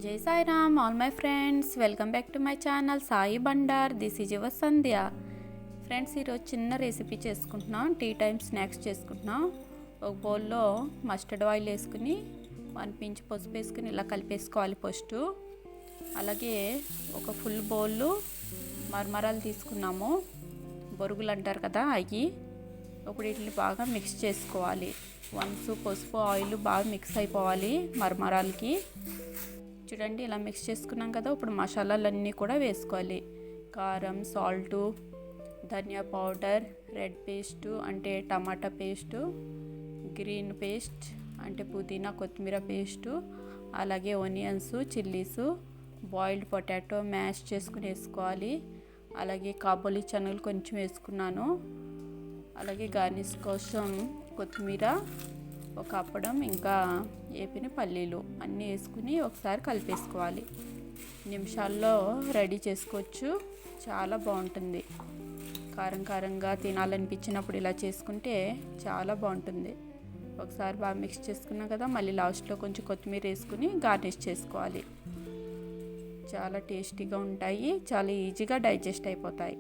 జై Sairam all my friends, welcome back to my channel Sai Bandar. This is your Sandhya. Friends, ఈరోజు చిన్న recipe చేసుకుంటున్నాం. Tea time snacks చేసుకుంటున్నాం. ఒక బౌల్లో మస్టర్డ్ ఆయిల్ వేసుకుని 1 పించ్ పసుపు వేసుకుని ఇలా కలిపేసుకోవాలి ఫస్ట్. అలాగే ఒక ఫుల్ బౌల్ మరమరాలు తీసుకున్నాము, బొరుగులు అంటారు కదా అవి. ఇప్పుడు వీటిని బాగా మిక్స్ చేసుకోవాలి. వన్స్ పసుపు ఆయిల్ బాగా మిక్స్ అయిపోవాలి మరమరాలకి. చూడండి, ఇలా మిక్స్ చేసుకున్నాం కదా. ఇప్పుడు మసాలాలన్నీ కూడా వేసుకోవాలి. కారం, సాల్టు, ధనియా పౌడర్, రెడ్ పేస్టు అంటే టమాటా పేస్టు, గ్రీన్ పేస్ట్ అంటే పుదీనా కొత్తిమీర పేస్టు, అలాగే onions, chillies, boiled potato mash చేసుకుని వేసుకోవాలి. అలాగే కాబోలి శనగలు కొంచెం వేసుకున్నాను. అలాగే గార్నిష్ కోసం కొత్తిమీర, ఒక అప్పడం, ఇంకా ఏపిన పల్లీలు అన్నీ వేసుకుని ఒకసారి కలిపేసుకోవాలి. నిమిషాల్లో రెడీ చేసుకోవచ్చు. చాలా బాగుంటుంది. కారం కారంగా తినాలనిపించినప్పుడు ఇలా చేసుకుంటే చాలా బాగుంటుంది. ఒకసారి బాగా మిక్స్ చేసుకున్నాం కదా, మళ్ళీ లాస్ట్లో కొంచెం కొత్తిమీర వేసుకుని గార్నిష్ చేసుకోవాలి. చాలా టేస్టీగా ఉంటాయి, చాలా ఈజీగా డైజెస్ట్ అయిపోతాయి.